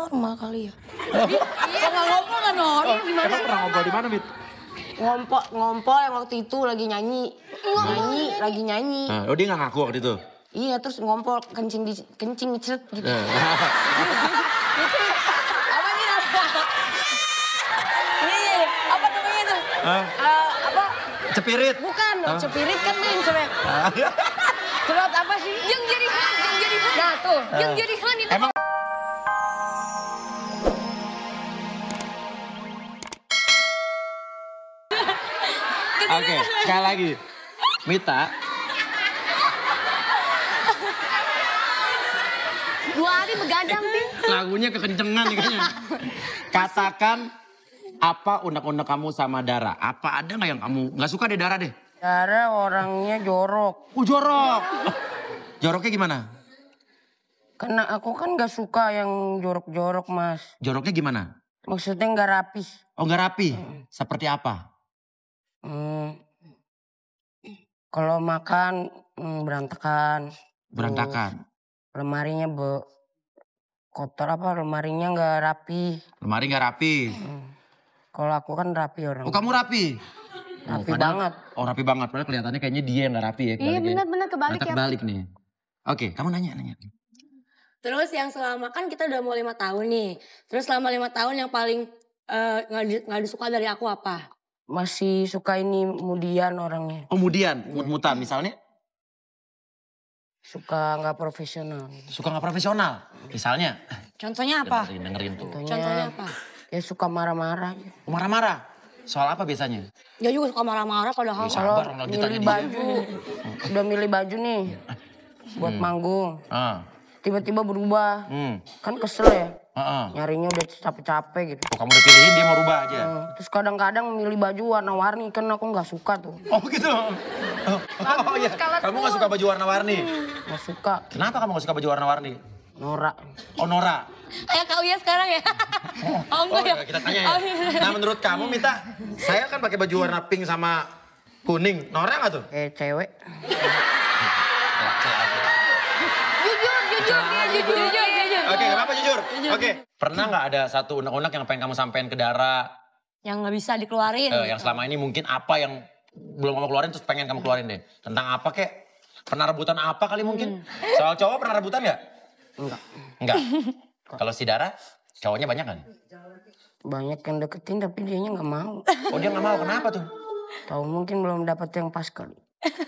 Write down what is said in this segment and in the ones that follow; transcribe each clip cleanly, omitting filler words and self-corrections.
normal kali ya. Iya, nggak ngompol nggak normal gimana? Emang pernah ngompol di mana, Mit? Ngompol yang waktu itu lagi nyanyi. Lagi nyanyi. Oh dia nggak ngaku waktu itu? Iya, terus ngompol kencing ngecret gitu. Apa nih? Ini apa namanya tuh? Apa? Cepirit? Bukan, cepirit kan main cewek. Cerot apa sih? Yang jadi Han. Nah tuh. Yang jadi Han itu. Emang Oke, sekali lagi. Mita. 2 hari begadang, Pin. Lagunya kekencengan nih kayaknya. Katakan apa unek-unek kamu sama Dara? Apa ada nggak yang kamu nggak suka deh Dara deh? Dara orangnya jorok. Jorok. Joroknya gimana? Karena aku kan gak suka yang jorok-jorok, Mas. Joroknya gimana? Maksudnya gak rapi. Oh nggak rapi? Seperti apa? Kalau makan berantakan. Berantakan. Lemarinya kotor lemarinya nggak rapi. Lemari nggak rapi. Kalau aku kan rapi orang. Oh kamu rapi? Rapi banget. Oh rapi banget. Padahal kelihatannya kayaknya dia yang nggak rapi ya. Iya benar-benar kebalik ya. Kebalik nih. Oke, kamu nanya. Terus yang selama kan kita udah mau 5 tahun nih. Terus selama 5 tahun yang paling nggak disuka dari aku apa? Masih suka ini mudian orangnya. Oh mudian, mut-mutan misalnya? Suka nggak profesional. Suka nggak profesional? Misalnya? Contohnya apa? Dengerin tuh. Contohnya apa? Ya suka marah-marah. Marah-marah? Soal apa biasanya? Dia juga suka marah-marah padahal. Kalau milih baju, udah milih baju nih buat manggung. Tiba-tiba berubah, kan kesel ya. Nyarinya udah capek-capek gitu. Oh kamu udah pilihin dia mau rubah aja? Terus kadang-kadang milih baju warna-warni, kan aku nggak suka tuh. Oh gitu? Oh iya, kamu nggak suka baju warna-warni? Nggak suka. Kenapa kamu nggak suka baju warna-warni? Norak. Oh Nora? Kayak Kak Uya sekarang ya? Oh enggak ya? Kita tanya ya. Nah menurut kamu Mita, saya kan pakai baju warna pink sama kuning. Nora nggak tuh? Cewek. Jujur. Oke, nggak apa-apa jujur. Oke. Pernah nggak ada satu unek-unek yang pengen kamu sampein ke Dara? Yang nggak bisa dikeluarin. Yang selama ini mungkin apa yang belum kamu keluarin terus pengen kamu keluarin deh. Tentang apa kek? Pernah rebutan apa kali mungkin? Soal cowok pernah rebutan nggak? Enggak. Kalau si Dara, cowoknya banyak kan? Banyak yang deketin tapi dianya nggak mau. Oh dia nggak mau, kenapa tuh? Tahu mungkin belum dapat yang pas kali.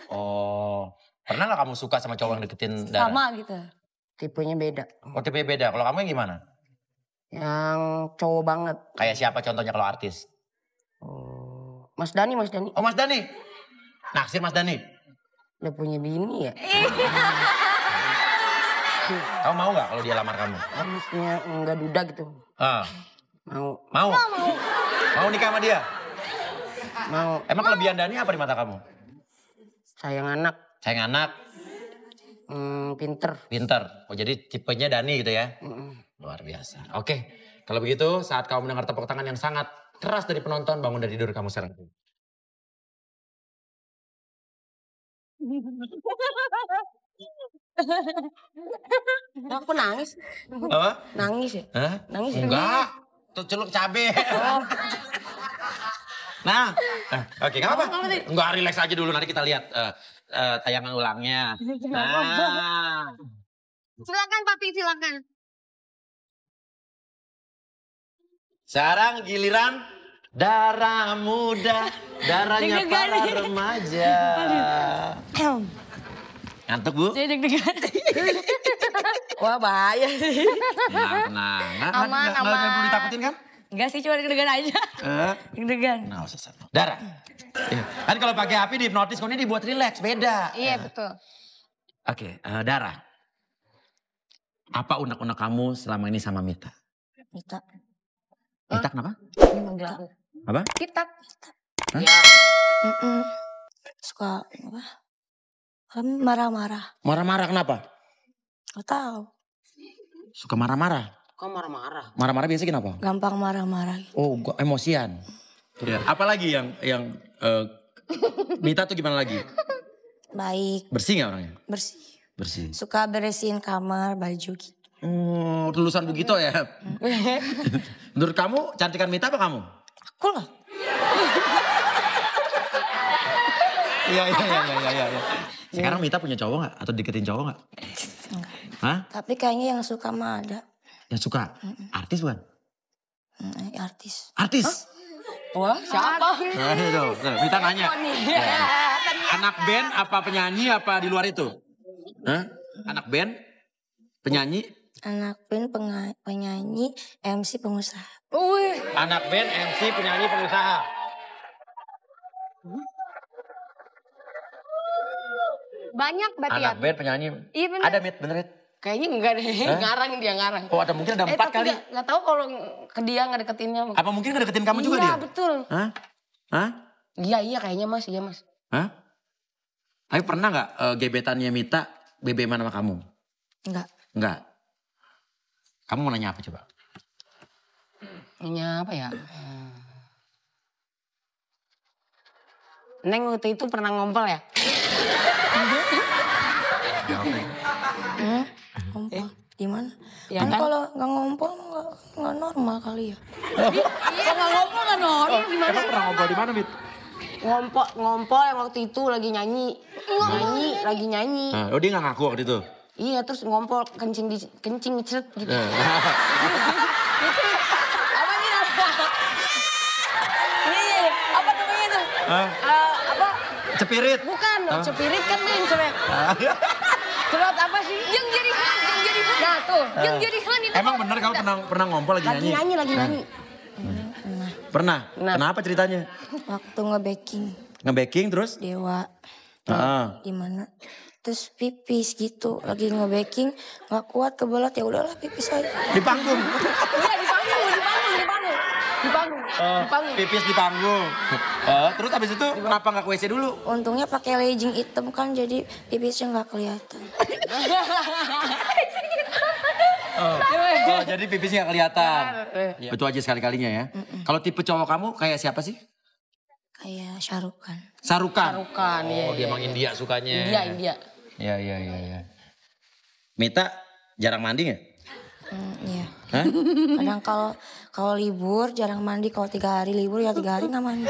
Oh, pernah nggak kamu suka sama cowok yang deketin Dara? Sama gitu. Tipenya beda. Oh tipenya beda, kalau kamu yang gimana? Yang cowok banget. Kayak siapa contohnya kalau artis? Oh, Mas Dani. Oh Mas Dani? Naksir Mas Dani? Udah punya bini ya? Kamu mau nggak kalau dia lamar kamu? Harusnya nggak duda gitu. Mau. Mau nikah sama dia? Mau. Emang kelebihan Dani apa di mata kamu? Sayang anak. Sayang anak, Pinter. pinter. Oh jadi tipenya Dani gitu ya? Luar biasa. Oke, kalau begitu saat kamu mendengar tepuk tangan yang sangat keras dari penonton, bangun dari tidur kamu sekarang. Aku nangis. Apa? Nangis ya? Hah? Nangis. Enggak. Tuh celuk cabe. Nah, oke, nggak apa-apa. Enggak, relax aja dulu. Nanti kita lihat tayangan ulangnya. Nah. Silakan Papi, silakan. Sekarang giliran Dara muda, darahnya para remaja. Ngantuk Bu? Jadi deg-degan. Wah bahaya. Tenang. Aman. Nggak perlu ditakutin kan? Enggak sih, cuma deg-degan aja. Deg-degan. Nah, usah satu. Dara. Kan kalau pakai api di hipnotis, kalau ini dibuat relax, beda. Iya betul. Oke, Dara. Apa unek-unek kamu selama ini sama Mita? Mita. Mita kenapa? Ini manggil aku. Apa? Kita. Ya. Suka apa? Kami marah-marah. Marah-marah kenapa? Gak tahu. Suka marah-marah. Kok marah-marah? Marah-marah biasa kenapa? Gampang marah-marah. Oh, emosian. Ya. Apalagi yang Mita tuh gimana lagi? Baik. Bersih nggak orangnya? Bersih. Bersih. Suka beresin kamar, baju gitu. Lulusan Bugito ya. Menurut kamu cantikan Mita apa kamu? Aku lah. Iya. Sekarang Mita punya cowok gak? Atau deketin cowok gak? Enggak. Hah? Tapi kayaknya yang suka mah ada. Yang suka? Artis bukan? Artis. Artis? Wah, siapa? Aduh, Mita nanya. Anak band apa penyanyi apa di luar itu? Hah? Anak band? Penyanyi? Anak band, penyanyi, MC, pengusaha. Anak band, MC, penyanyi, pengusaha. Banyak berarti ya. Anak band, penyanyi. Iya bener. Ada Mit, bener Mit? Kayaknya enggak deh, ngarang dia ngarang. Oh ada mungkin ada 4 kali. Enggak tahu kalau ke dia nggak deketinnya. Apa mungkin ngedeketin kamu juga dia? Iya betul. Hah? Hah? Iya kayaknya mas, iya mas. Hah? Tapi pernah nggak gebetannya Mita BBM-an sama kamu? Enggak. Enggak. Kamu mau nanya apa coba? Nanya apa ya? Neng waktu itu pernah ngompol ya? Ngompol. Di mana? Ya kan kan? kalau nggak ngompol nggak normal kali ya. Iya nggak ngompol kan normal. Emang pernah ngobrol di mana Mit? Ngompol yang waktu itu lagi nyanyi. Lagi nyanyi. Oh dia nggak ngaku waktu itu? Iya terus ngompol kencing ngecret gitu. Apa nih? Iya, apa namanya itu? Apa? Cepirit? Bukan, cepirit kan main cerek. Cerot apa sih? Yang jadi Nah tuh. Yang jadi itu. Emang bener kamu pernah ngompol lagi nyanyi? Lagi nyanyi. Pernah? Nah. Kenapa ceritanya? Waktu nge-backing Nge-backing terus? Dewa. Ah. Di mana? Terus pipis gitu. Lagi nge-backing nggak kuat kebelat ya udahlah pipis aja. Di panggung? Iya di panggung. Pipis di panggung. Terus abis itu kenapa nggak ke WC dulu? Untungnya pakai legging hitam kan jadi pipisnya nggak kelihatan. Oh, jadi pipisnya nggak kelihatan. Itu aja sekali-kalinya ya. Kalau tipe cowok kamu kayak siapa sih? Kayak Syarukan. Sarukan. Bukan, Oh, dia emang India sukanya. India. Iya. Mita jarang mandi nggak? Iya. Hah? Kadang kalau libur jarang mandi. Kalau 3 hari libur ya 3 hari nggak mandi.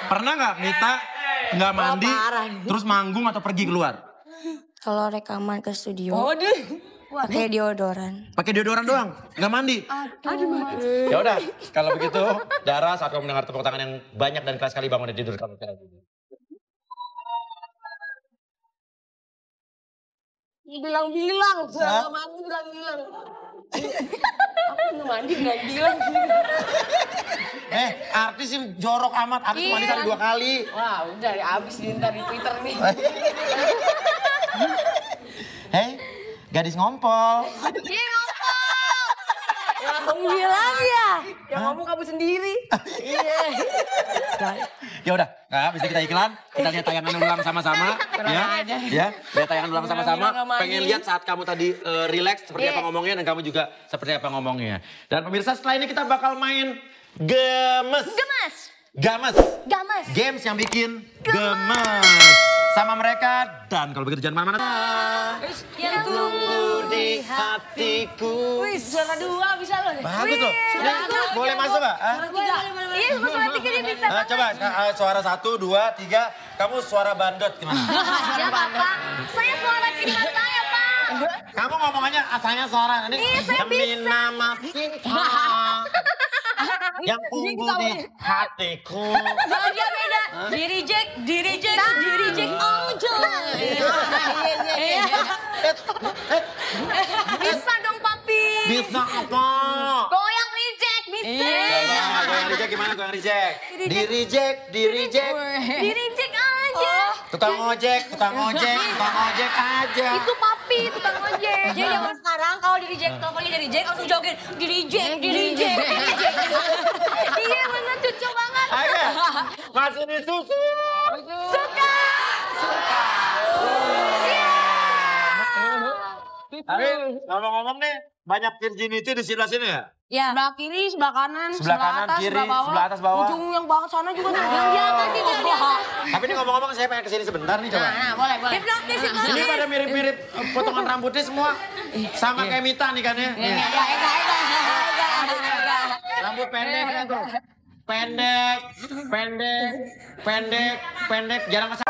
Pernah nggak Mita nggak mandi, terus manggung atau pergi keluar? Kalau rekaman ke studio Waduh. pakai deodoran. Pakai deodoran doang, nggak mandi. Ya udah, kalau begitu, Dara saat kamu mendengar tepuk tangan yang banyak dan keras sekali bangun dari tidur kamu. Bilang-bilang, nggak mandi bilang-bilang. Aku nggak mandi bilang-bilang. Artis sih jorok amat, artis mandi sampai 2 kali. Wah udah abis di Twitter nih. Hei, gadis ngompol. Kamu bilang ya. Yang ngomong kamu sendiri. Iya. Ya udah, habis itu kita iklan, kita lihat tayangan ulang sama-sama, ya, lihat tayangan ulang sama-sama. Pengen lihat saat kamu tadi relax seperti apa ngomongnya dan kamu juga seperti apa ngomongnya. Dan pemirsa setelah ini kita bakal main gemes. Games yang bikin gemes sama mereka dan kalau begitu jangan mana-mana. Yang Tunggu di hatiku. Wih suara 2 bisa loh. Bagus loh. Boleh masuk nggak? Iya, suara 3 dia bisa. Coba suara 1, 2, 3. Kamu suara bandot gimana? Ya Bapak, saya suara cinta saya Pak. Kamu ngomongnya asalnya suara ini demi nama cinta yang tumbuh di hatiku. Kalau dia beda, di reject aja. Bisa dong Papi. Bisa apa? Goyang reject, bisa. Goyang reject gimana goyang reject? Di reject Di reject aja. tukang ojek aja. Itu Papi, tukang ojek. Jadi zaman sekarang kalau di reject, teleponnya di reject langsung joget. Di reject. Iya bener cucu banget. Ayo, masih disusu. Suka. Tapi ngomong-ngomong nih, banyak virginity di sebelah sini ya? Ya. Sebelah kiri, sebelah kanan, Sebelah kanan, atas, kiri, sebelah bawah. sebelah atas, bawah. Ujung yang bawah sana juga tuh. Yang di atas itu, yang di atas. Tapi ini ngomong-ngomong saya pengen kesini sebentar nih coba. Nah, boleh. Hipnotis, Ini hipnotis. pada mirip-mirip potongan rambutnya semua. Sama kayak Mita nih kan ya. Nih. Ega. Rambut pendek kan tuh. Pendek. Jarang kesana.